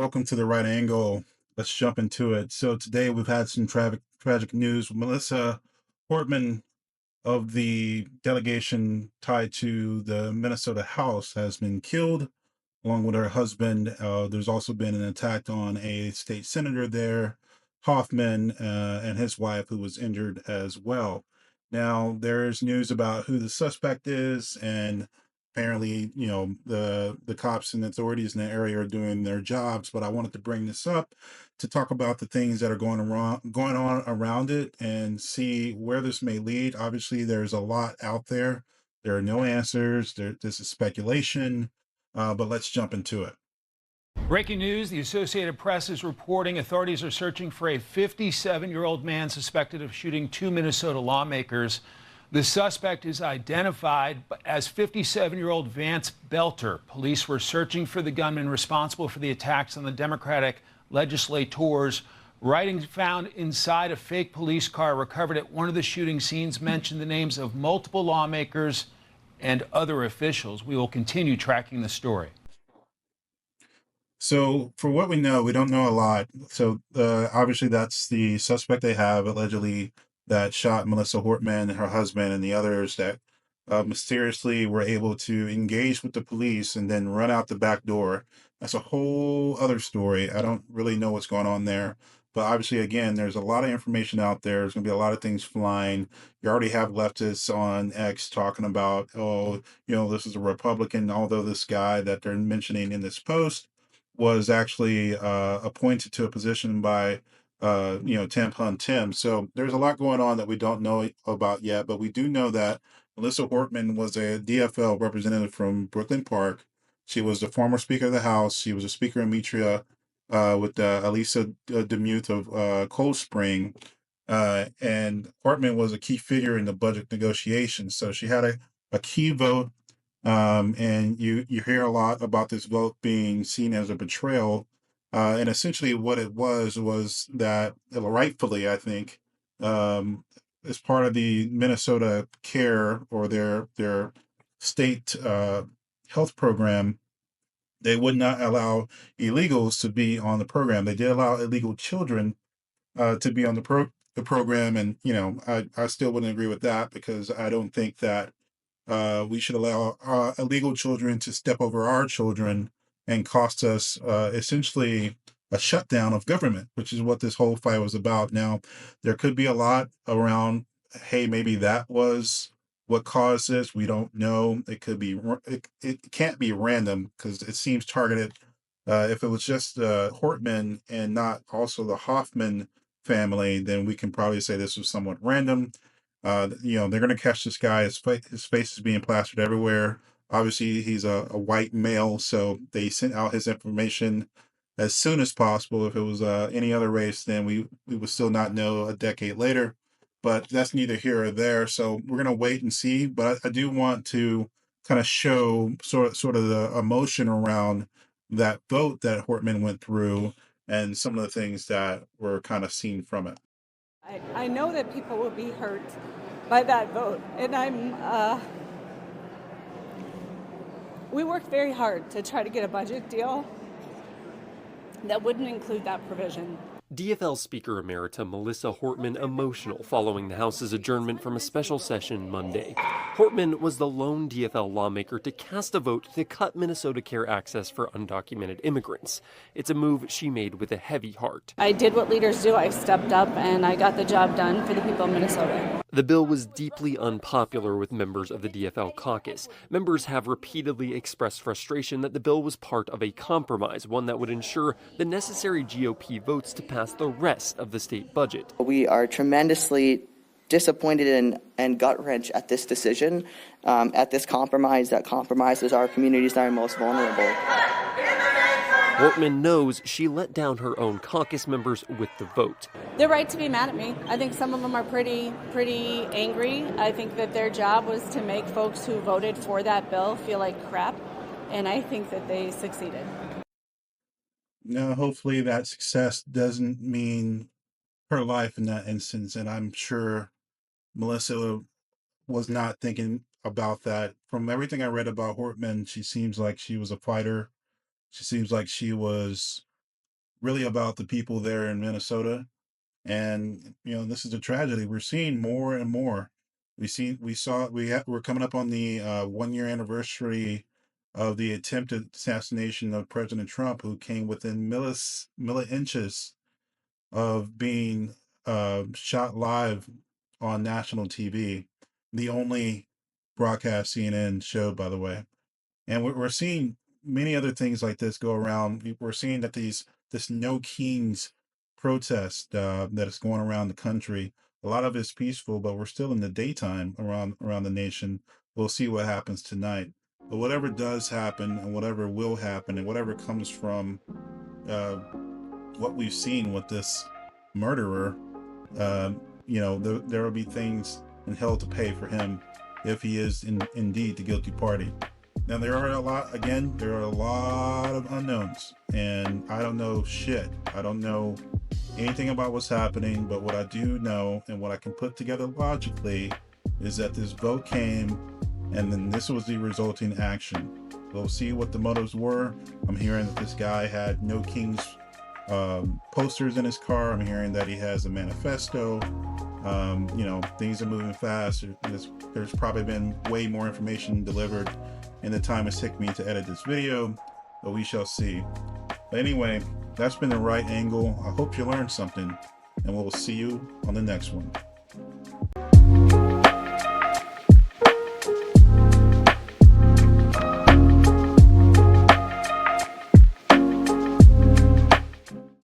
welcome to the right angle. Let's jump into it. So today we've had some tragic news. Melissa Hortman of the delegation tied to the Minnesota House has been killed along with her husband. There's also been an attack on a state senator there, Hoffman, and his wife, who was injured as well. Now, there's news about who the suspect is, and apparently, the cops and authorities in the area are doing their jobs. But I wanted to bring this up to talk about the things that are going on around it, and see where this may lead. Obviously, there's a lot out there. There are no answers. This is speculation, but let's jump into it. Breaking news, the Associated Press is reporting authorities are searching for a 57-year-old man suspected of shooting two Minnesota lawmakers. The suspect is identified as 57-year-old Vance Belter. Police were searching for the gunman responsible for the attacks on the Democratic legislators. Writing found inside a fake police car recovered at one of the shooting scenes mentioned the names of multiple lawmakers and other officials. We will continue tracking the story. So, for what we know, we don't know a lot. So, obviously, that's the suspect they have allegedly that shot Melissa Hortman, her husband, and the others that mysteriously were able to engage with the police and then run out the back door. That's a whole other story. I don't really know what's going on there. But obviously, again, there's a lot of information out there. There's going to be a lot of things flying. You already have leftists on X talking about, oh, this is a Republican, although this guy that they're mentioning in this post was actually appointed to a position by Tim Hunt Tim. So there's a lot going on that we don't know about yet, but we do know that Melissa Hortman was a DFL representative from Brooklyn Park. She was the former Speaker of the House. She was a Speaker in Mitria with Elisa Demuth of Cold Spring. And Hortman was a key figure in the budget negotiations. So she had a key vote. And you hear a lot about this vote being seen as a betrayal. And essentially what it was that rightfully, I think, as part of the Minnesota Care or their state health program, they would not allow illegals to be on the program. They did allow illegal children to be on the program. And, I still wouldn't agree with that, because I don't think that we should allow illegal children to step over our children and cost us essentially a shutdown of government, which is what this whole fight was about. Now, there could be a lot around, hey, maybe that was what caused this. We don't know. It could be, it can't be random, because it seems targeted. If it was just Hortman and not also the Hoffman family, then we can probably say this was somewhat random. They're going to catch this guy. His face is being plastered everywhere. Obviously, he's a white male, so they sent out his information as soon as possible. If it was any other race, then we would still not know a decade later. But that's neither here or there. So we're going to wait and see. But I do want to kind of show sort of the emotion around that vote that Hortman went through and some of the things that were kind of seen from it. I know that people will be hurt by that vote, and we worked very hard to try to get a budget deal that wouldn't include that provision. DFL Speaker Emerita Melissa Hortman emotional following the House's adjournment from a special session Monday. Hortman was the lone DFL lawmaker to cast a vote to cut Minnesota Care access for undocumented immigrants. It's a move she made with a heavy heart. I did what leaders do. I stepped up and I got the job done for the people of Minnesota. The bill was deeply unpopular with members of the DFL caucus. Members have repeatedly expressed frustration that the bill was part of a compromise, one that would ensure the necessary GOP votes to pass the rest of the state budget. We are tremendously disappointed and gut-wrenched at this decision, at this compromise that compromises our communities that are most vulnerable. Hortman knows she let down her own caucus members with the vote. They're right to be mad at me. I think some of them are pretty angry. I think that their job was to make folks who voted for that bill feel like crap, and I think that they succeeded. Now, hopefully that success doesn't mean her life in that instance, and I'm sure Melissa was not thinking about that. From everything I read about Hortman, she seems like she was a fighter. She seems like she was really about the people there in Minnesota. And this is a tragedy. We're seeing more and more. We're coming up on the 1 year anniversary of the attempted assassination of President Trump, who came within milli inches of being shot live on national TV, the only broadcast CNN showed, by the way. And we're seeing many other things like this go around. We're seeing that this No Kings protest that is going around the country. A lot of it's peaceful, but we're still in the daytime around the nation. We'll see what happens tonight. But whatever does happen, and whatever will happen, and whatever comes from uh, what we've seen with this murderer, there will be things in hell to pay for him if he is indeed the guilty party. Now, there are a lot of unknowns, and I don't know shit. I don't know anything about what's happening, but what I do know and what I can put together logically is that this vote came, and then this was the resulting action. We'll see what the motives were. I'm hearing that this guy had No Kings posters in his car. I'm hearing that he has a manifesto. Things are moving fast. There's probably been way more information delivered in the time it's taken me to edit this video, but we shall see. But anyway, that's been The Right Angle. I hope you learned something, and we'll see you on the next one.